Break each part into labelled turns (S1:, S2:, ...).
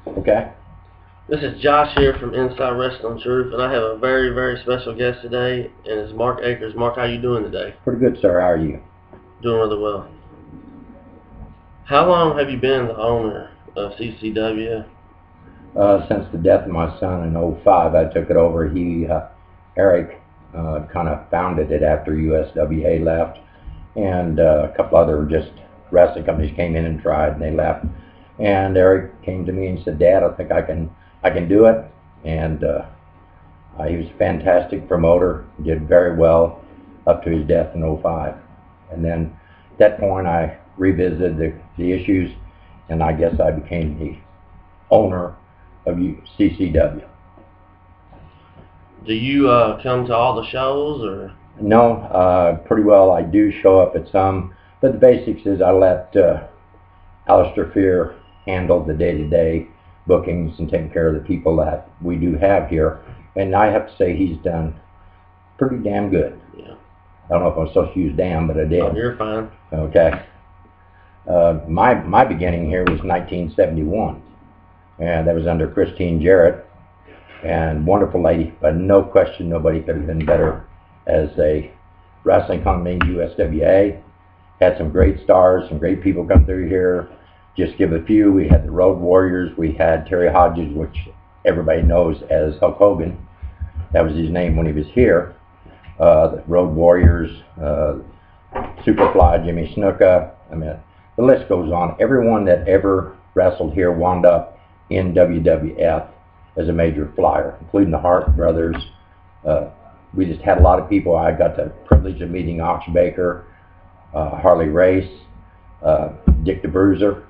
S1: Okay.
S2: This is Josh here from Inside Wrestling Truth, and I have a very, very special guest today, and it's Mark Acker. Mark, how you doing today?
S1: Pretty good, sir. How are you?
S2: Doing really well. How long have you been the owner of CCW?
S1: Since the death of my son in '05, I took it over. Eric, kind of founded it after USWA left, and a couple other just wrestling companies came in and tried, and they left. And Eric came to me and said, "Dad, I think I can do it." And he was a fantastic promoter, did very well up to his death in '05. And then at that point, I revisited the issues, and I guess I became the owner of CCW.
S2: Do you come to all the shows, or?
S1: No, pretty well. I do show up at some, but the basics is I let Alistair Fear handle the day-to-day bookings and taking care of the people that we do have here. And I have to say he's done pretty damn good.
S2: Yeah.
S1: I don't know if I'm supposed to use damn, but I did.
S2: Oh, you're fine.
S1: Okay. My beginning here was 1971, and that was under Christine Jarrett, and wonderful lady, but no question nobody could have been better as a wrestling company. USWA had some great stars, some great people come through here. Just give a few. We had the Road Warriors. We had Terry Hodges, which everybody knows as Hulk Hogan. That was his name when he was here. The Road Warriors, Superfly, Jimmy Snuka. I mean, the list goes on. Everyone that ever wrestled here wound up in WWF as a major flyer, including the Hart brothers. We just had a lot of people. I got the privilege of meeting Ox Baker, Harley Race, Dick the Bruiser.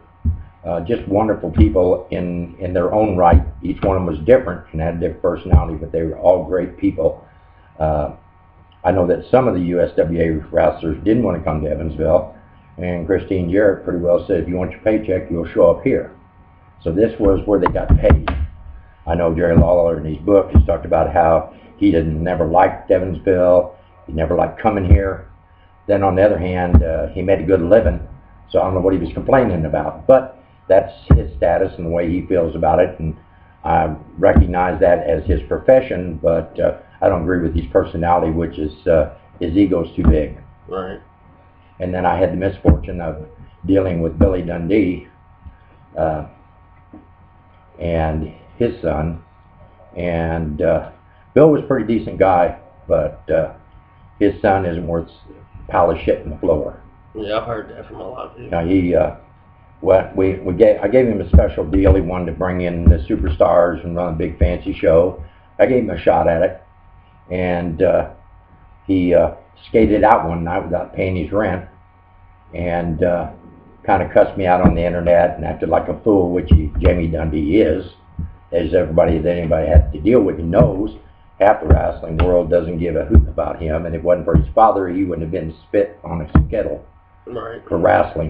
S1: Just wonderful people in their own right. Each one of them was different and had their personality, but they were all great people. I know that some of the USWA wrestlers didn't want to come to Evansville, and Christine Jarrett pretty well said, if you want your paycheck, you'll show up here. So this was where they got paid. I know Jerry Lawler in his book has talked about how he never liked Evansville, he never liked coming here. Then on the other hand, he made a good living, so I don't know what he was complaining about. But that's his status and the way he feels about it, and I recognize that as his profession, but I don't agree with his personality, which is his ego's too big.
S2: Right.
S1: And then I had the misfortune of dealing with Billy Dundee and his son, and Bill was a pretty decent guy, but his son isn't worth a pile of shit in the floor.
S2: Yeah, I've heard that from a lot of people.
S1: Now I gave him a special deal. He wanted to bring in the superstars and run a big fancy show. I gave him a shot at it, and he skated out one night without paying his rent, and kind of cussed me out on the internet and acted like a fool, which Jamie Dundee is, as everybody that anybody has to deal with knows. Half the wrestling world doesn't give a hoot about him, and if it wasn't for his father, he wouldn't have been spit on a kettle for wrestling.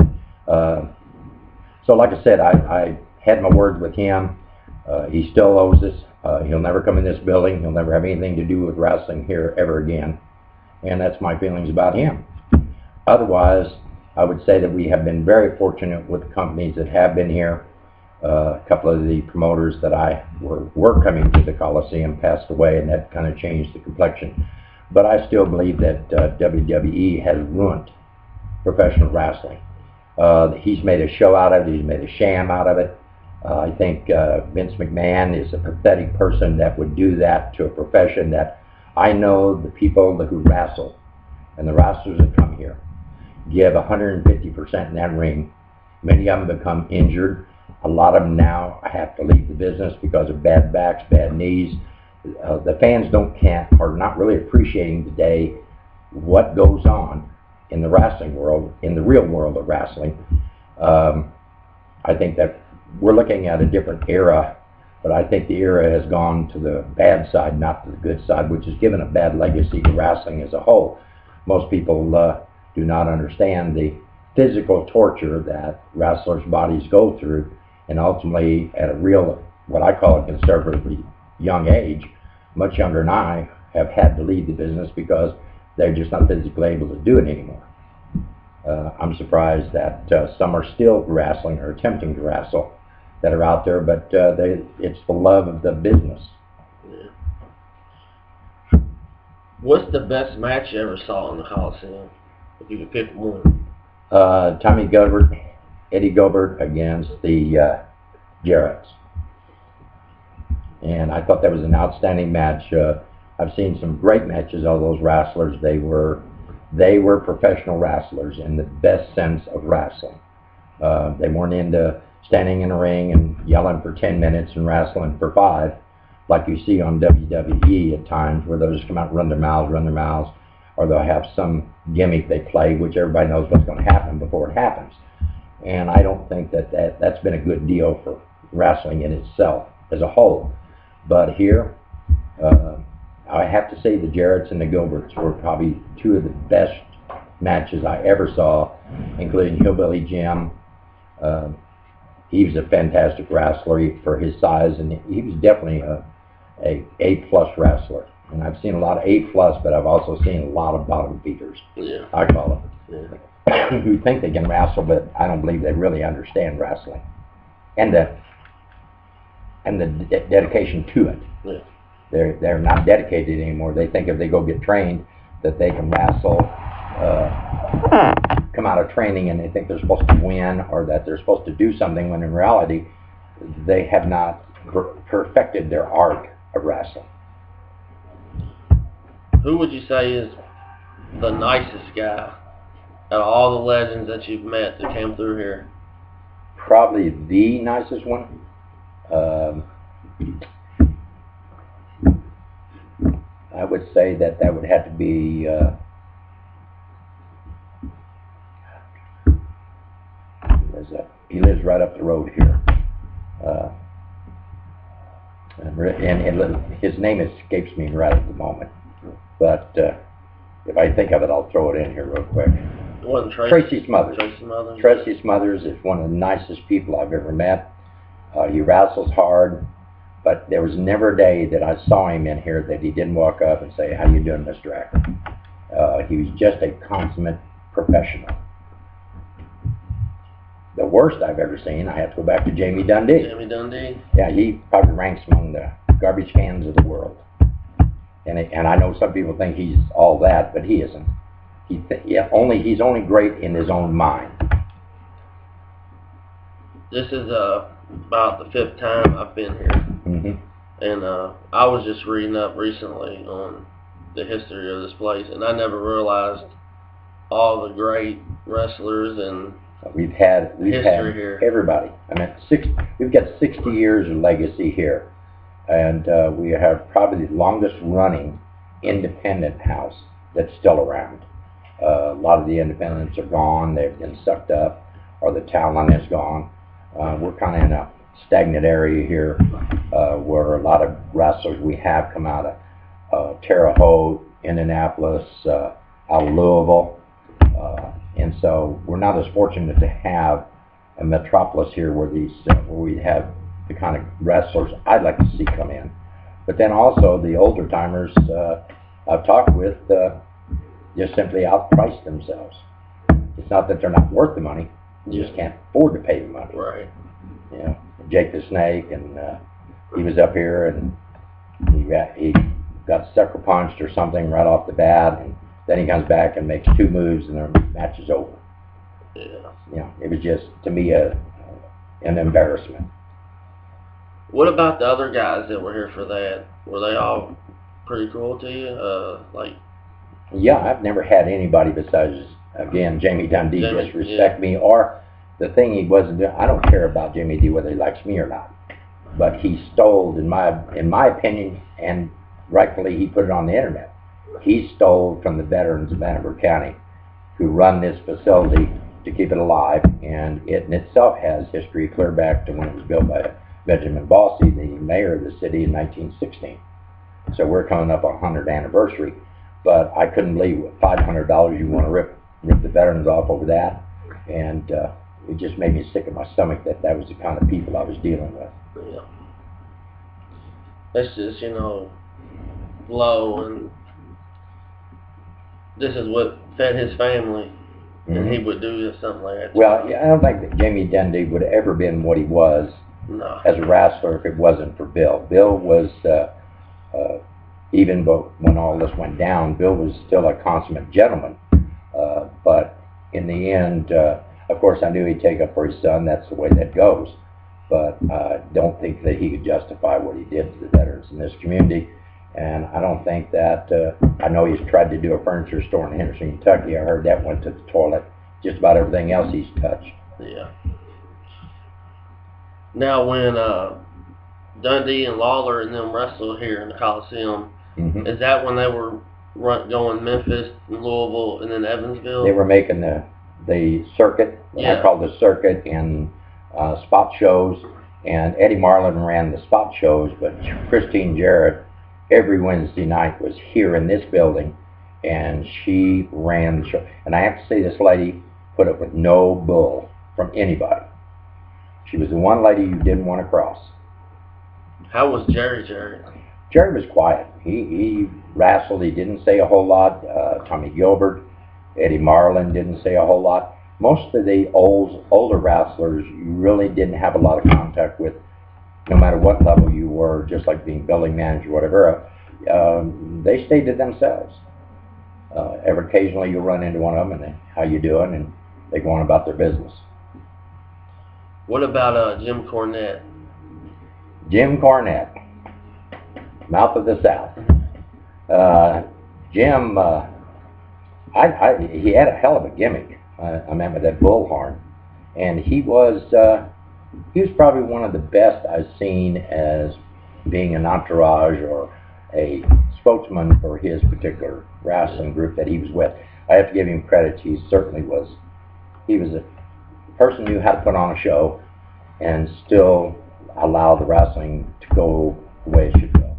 S1: So like I said, I had my words with him. He still owes us. He'll never come in this building. He'll never have anything to do with wrestling here ever again. And that's my feelings about him. Otherwise, I would say that we have been very fortunate with the companies that have been here. A couple of the promoters that were coming to the Coliseum passed away, and that kind of changed the complexion. But I still believe that WWE has ruined professional wrestling. He's made a show out of it. He's made a sham out of it. I think Vince McMahon is a pathetic person that would do that to a profession that I know the people who wrestle and the wrestlers that come here give 150% in that ring. Many of them become injured. A lot of them now have to leave the business because of bad backs, bad knees. The fans are not really appreciating today what goes on in the wrestling world, in the real world of wrestling. I think that we're looking at a different era, but I think the era has gone to the bad side, not to the good side, which has given a bad legacy to wrestling as a whole. Most people do not understand the physical torture that wrestlers' bodies go through, and ultimately at a real, what I call a conservatively young age, much younger than I, have had to leave the business because they're just not physically able to do it anymore. I'm surprised that some are still wrestling or attempting to wrestle. that are out there, but it's the love of the business.
S2: Yeah. What's the best match you ever saw in the Coliseum? If you could pick one.
S1: Eddie Gilbert against the Jarretts. And I thought that was an outstanding match. I've seen some great matches of those wrestlers. They were professional wrestlers in the best sense of wrestling. They weren't into standing in a ring and yelling for 10 minutes and wrestling for 5, like you see on WWE at times, where they'll just come out and run their mouths, or they'll have some gimmick they play, which everybody knows what's going to happen before it happens. And I don't think that's been a good deal for wrestling in itself as a whole. But here, I have to say the Jarretts and the Gilberts were probably 2 of the best matches I ever saw, including Hillbilly Jim. He was a fantastic wrestler for his size, and he was definitely a A-plus wrestler. And I've seen a lot of A-plus, but I've also seen a lot of bottom feeders.
S2: Yeah.
S1: I call them. Yeah. Who think they can wrestle, but I don't believe they really understand wrestling and the dedication to it.
S2: Yeah.
S1: They're not dedicated anymore. They think if they go get trained that they can wrestle, come out of training, and they think they're supposed to win or that they're supposed to do something, when in reality they have not perfected their art of wrestling.
S2: Who would you say is the nicest guy out of all the legends that you've met that came through here?
S1: Probably the nicest one. I would say that would have to be he lives right up the road here, and his name escapes me right at the moment, but if I think of it, I'll throw it in here real quick. Tracy Smothers. Tracy Smothers is one of the nicest people I've ever met. He wrestles hard, but there was never a day that I saw him in here that he didn't walk up and say, "How you doing, Mr. Acker?" He was just a consummate professional. The worst I've ever seen, I have to go back to Jamie Dundee.
S2: Jamie Dundee?
S1: Yeah, he probably ranks among the garbage cans of the world. And I know some people think he's all that, but he isn't. He's only great in his own mind.
S2: This is about the 5th time I've been here.
S1: Mm-hmm.
S2: And I was just reading up recently on the history of this place, and I never realized all the great wrestlers and
S1: we've had
S2: here.
S1: Everybody. I mean, we've got 60 years of legacy here, and we have probably the longest running independent house that's still around. A lot of the independents are gone; they've been sucked up, or the talent is gone. We're kind of in a stagnant area here, where a lot of wrestlers we have come out of Terre Haute, Indianapolis, out of Louisville. And so we're not as fortunate to have a metropolis here where we have the kind of wrestlers I'd like to see come in. But then also the older timers I've talked with just simply outprice themselves. It's not that they're not worth the money; they just can't afford to pay the money.
S2: Right.
S1: You know, Jake the Snake, and he was up here and he got sucker punched or something right off the bat, and then he comes back and makes 2 moves and the match is over.
S2: Yeah.
S1: You know, it was just, to me, an embarrassment.
S2: What about the other guys that were here for that? Were they all pretty cool to you?
S1: Yeah, I've never had anybody besides, again, Jamie Dundee disrespect me, or the thing he wasn't doing. I don't care about Jamie D whether he likes me or not, but he stole, in my opinion, and rightfully he put it on the internet. He stole from the veterans of Bannockburn County who run this facility to keep it alive, and it in itself has history clear back to when it was built by Benjamin Bossy, the mayor of the city, in 1916. So we're coming up on 100th anniversary, but I couldn't believe with $500 you want to rip the veterans off over that, and it just made me sick in my stomach that was the kind of people I was dealing with.
S2: Yeah. That's just, low, and this is what fed his family, and he would do something like that.
S1: Well, yeah, I don't think that Jamie Dundee would have ever been what he was
S2: No.
S1: as a wrestler if it wasn't for Bill. Bill was, even when all this went down, Bill was still a consummate gentleman. But in the end, of course, I knew he'd take up for his son. That's the way that goes. But I don't think that he could justify what he did to the veterans in this community. And I don't think that, I know he's tried to do a furniture store in Henderson, Kentucky. I heard that went to the toilet. Just about everything else he's touched.
S2: Yeah. Now, when Dundee and Lawler and them wrestled here in the Coliseum, is that when they were going Memphis, Louisville, and then Evansville?
S1: They were making the circuit, what I call the circuit, in spot shows. And Eddie Marlin ran the spot shows, but Christine Jarrett, every Wednesday night, was here in this building, and she ran the show. And I have to say, this lady put up with no bull from anybody. She was the one lady you didn't want to cross.
S2: How was Jerry?
S1: Jerry was quiet. He wrestled. He didn't say a whole lot. Tommy Gilbert, Eddie Marlin didn't say a whole lot. Most of the older wrestlers you really didn't have a lot of contact with, no matter what level you were, just like being building manager, whatever. They stayed to themselves. Every occasionally you'll run into one of them and they, how you doing, and they go on about their business.
S2: What about Jim Cornette?
S1: Jim Cornette, mouth of the South. Jim, he had a hell of a gimmick. I remember that bullhorn, and he was probably one of the best I've seen as being an entourage or a spokesman for his particular wrestling group that he was with. I have to give him credit. He certainly was. He was a person who knew how to put on a show and still allow the wrestling to go the way it should go.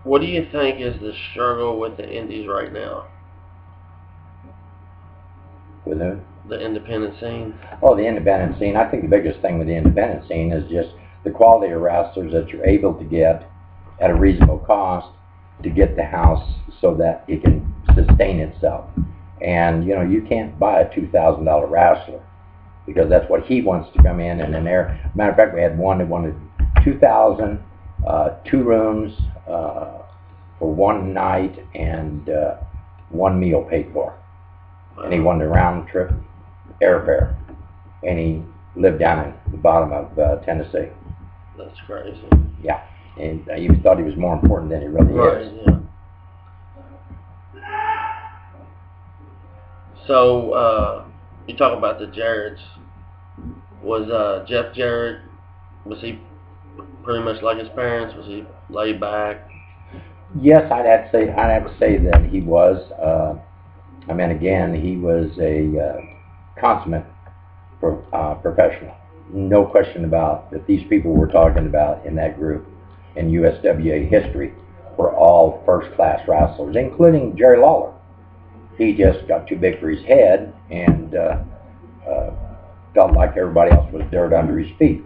S2: What do you think is the struggle with the indies right now?
S1: With who?
S2: The independent scene.
S1: Oh, the independent scene. I think the biggest thing with the independent scene is just the quality of wrestlers that you're able to get at a reasonable cost to get the house so that it can sustain itself. And, you know, you can't buy a $2,000 wrestler because that's what he wants to come in. And then there, matter of fact, we had one that wanted $2,000, 2 rooms for one night and 1 meal paid for. And he wanted a round trip airfare. And he lived down in the bottom of Tennessee.
S2: That's crazy.
S1: Yeah. And he thought he was more important than he really is.
S2: Yeah. So, you talk about the Jarretts. Was Jeff Jarrett, was he pretty much like his parents? Was he laid back?
S1: Yes, I'd have to say that he was. I mean, again, he was a consummate professional. No question about that. These people we're talking about in that group in USWA history were all first-class wrestlers, including Jerry Lawler. He just got too big for his head and felt like everybody else was dirt under his feet.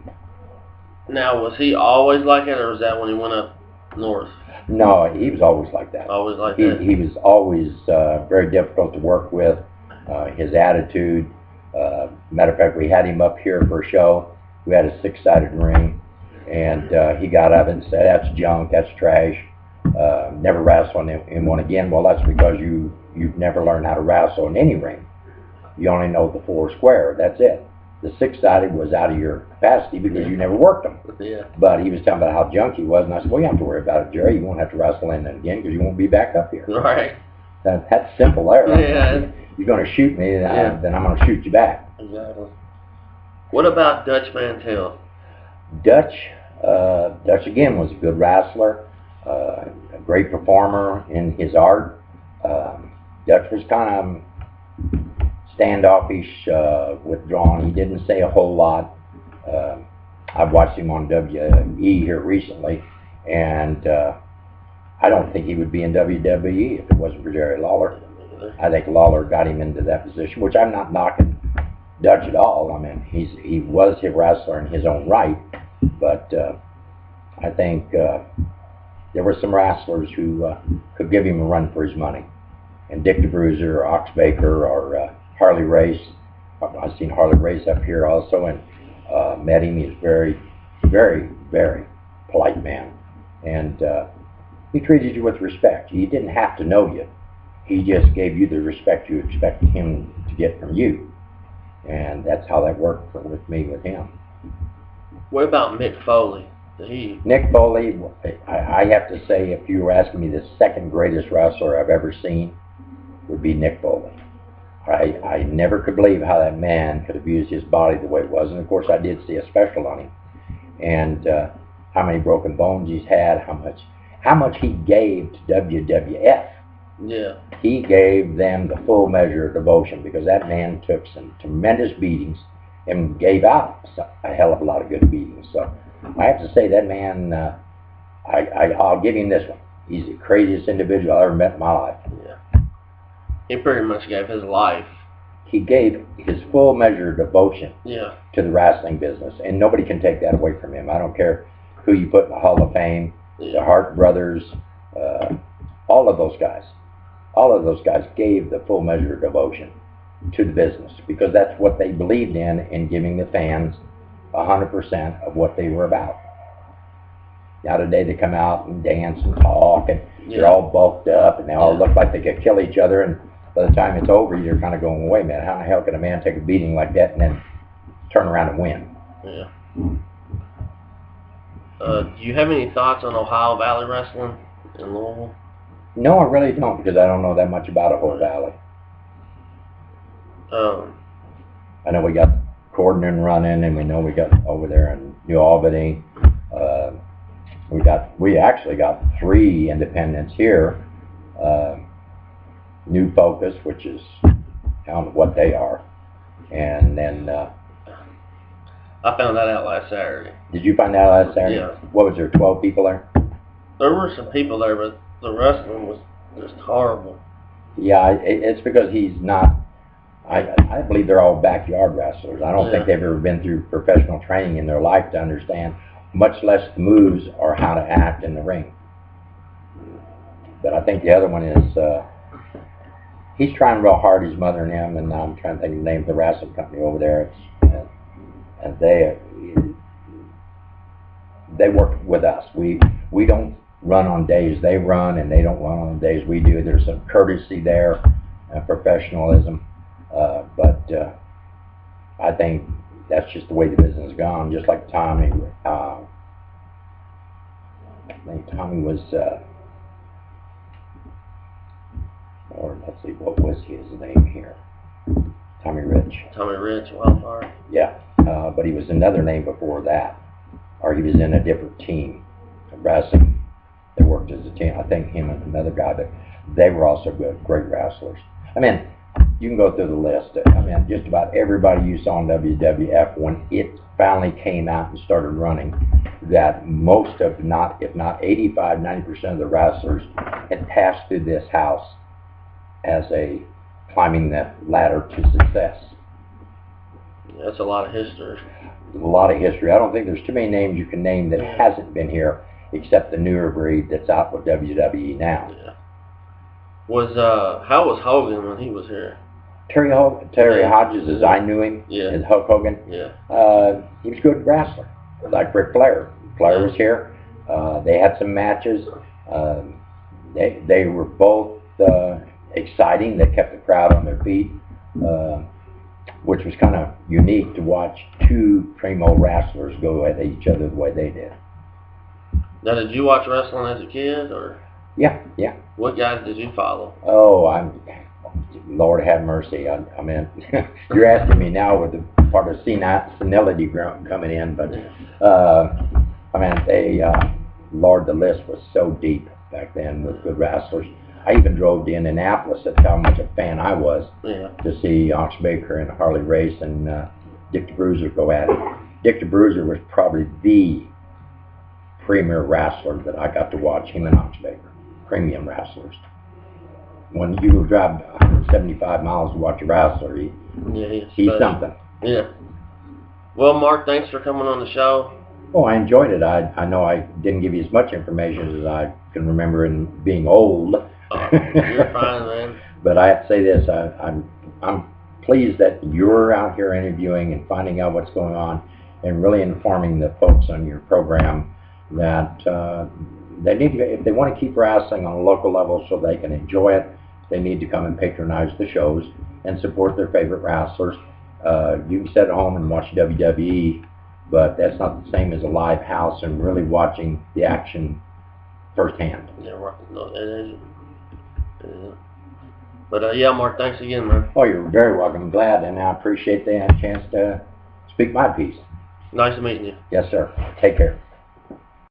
S2: Now, was he always like that, or was that when he went up north?
S1: No, he was always like that.
S2: Always like that?
S1: He was always very difficult to work with. His attitude. Matter of fact, we had him up here for a show. We had a 6-sided ring, and he got up and said, "That's junk, that's trash. Never wrestle in one again." Well, that's because you've never learned how to wrestle in any ring. You only know the 4 square. That's it. The 6-sided was out of your capacity because you never worked them.
S2: Yeah.
S1: But he was talking about how junk he was, and I said, "Well, you don't have to worry about it, Jerry. You won't have to wrestle in it again because you won't be back up here."
S2: Right.
S1: That's simple there.
S2: Yeah.
S1: You're going to shoot me, then I'm going to shoot you back.
S2: Exactly. What about Dutch Mantell?
S1: Dutch again was a good wrestler, a great performer in his art. Dutch was kind of standoffish, withdrawn. He didn't say a whole lot. I've watched him on WE here recently, and I don't think he would be in WWE if it wasn't for Jerry Lawler. I think Lawler got him into that position, which I'm not knocking Dutch at all. I mean, he was a wrestler in his own right, but I think there were some wrestlers who could give him a run for his money. And Dick the Bruiser or Ox Baker or Harley Race, I've seen Harley race up here also, and met him. He's very, very, very polite man, and he treated you with respect. He didn't have to know you. He just gave you the respect you expected him to get from you, and that's how that worked with me with him.
S2: What about Mick Foley?
S1: Nick Foley, I have to say, if you were asking me the second greatest wrestler I've ever seen, would be Nick Foley. I never could believe how that man could abuse his body the way it was, and of course I did see a special on him, and how many broken bones he's had, how much he gave to WWF.
S2: Yeah.
S1: He gave them the full measure of devotion, because that man took some tremendous beatings and gave out a hell of a lot of good beatings. So I have to say that man, I'll give him this one. He's the craziest individual I ever met in my life.
S2: Yeah. He pretty much gave his life.
S1: He gave his full measure of devotion to the wrestling business, and nobody can take that away from him. I don't care who you put in the Hall of Fame, the Hart brothers, all of those guys. All of those guys gave the full measure of devotion to the business, because that's what they believed in giving the fans 100% of what they were about. Now today they come out and dance and talk, and they're all bulked up, and they all look like they could kill each other, and by the time it's over, you're kind of going, wait a minute, how in the hell can a man take a beating like that and then turn around and win?
S2: Yeah. Do you have any thoughts on Ohio Valley Wrestling in Louisville?
S1: No, I really don't, because I don't know that much about Ohio Valley. I know we got Corden running, and we know we got over there in New Albany. We actually got 3 independents here. New Focus, which is, I don't know what they are, and then
S2: I found that out last Saturday.
S1: Did you find that out last Saturday?
S2: Yeah.
S1: What was there, 12 people there?
S2: There were some people there, but the wrestling was just horrible.
S1: Yeah, it's because he's not. I believe they're all backyard wrestlers. I don't think they've ever been through professional training in their life to understand, much less the moves or how to act in the ring. But I think the other one is, he's trying real hard, his mother and him, and I'm trying to think of the name of the wrestling company over there. And they work with us. We don't run on days they run, and they don't run on the days we do. There's some courtesy there, professionalism. But I think that's just the way the business has gone. Just like Tommy. I think Tommy was, or let's see, what was his name here? Tommy Rich.
S2: Tommy Rich, Wildfire.
S1: Yeah, but he was another name before that, or he was in a different team of wrestling. They worked as a team. I think him and another guy, but they were also good, great wrestlers. I mean, you can go through the list. I mean, just about everybody you saw in WWF, when it finally came out and started running, that most of, if not 85, 90% of the wrestlers had passed through this house as a climbing that ladder to success.
S2: That's a lot of history.
S1: A lot of history. I don't think there's too many names you can name that hasn't been here, except the newer breed that's out with WWE now.
S2: Yeah. How was Hogan when he was here?
S1: Terry Hodges, as I knew him, as Hulk Hogan.
S2: Yeah.
S1: He was a good wrestler, like Ric Flair. Flair was here. They had some matches. They were both exciting. They kept the crowd on their feet, which was kind of unique to watch 2 primo wrestlers go at each other the way they did.
S2: Now, did you watch wrestling as a kid, or?
S1: Yeah.
S2: What guys did you follow?
S1: Oh, Lord have mercy. I mean, you're asking me now with the part of senility coming in, but I mean, Lord, the list was so deep back then with good wrestlers. I even drove to Indianapolis. That's how much a fan I was to see Ox Baker and Harley Race and Dick the Bruiser go at it. Dick the Bruiser was probably the premier wrestler that I got to watch, him and Ox Baker. Premium wrestlers. When you drive 175 miles to watch a wrestler, he's something.
S2: Yeah. Well, Mark, thanks for coming on the show.
S1: Oh, I enjoyed it. I know I didn't give you as much information as I can remember in being old.
S2: You're fine, man.
S1: But I have to say this: I'm pleased that you're out here interviewing and finding out what's going on and really informing the folks on your program that they need to, if they want to keep wrestling on a local level so they can enjoy it, they need to come and patronize the shows and support their favorite wrestlers. You can sit at home and watch WWE, but that's not the same as a live house and really watching the action firsthand.
S2: Yeah, right. No, it isn't. But yeah, Mark, thanks again, man.
S1: Oh, you're very welcome. I'm glad, and I appreciate the chance to speak my piece.
S2: Nice meeting you.
S1: Yes, sir. Take care.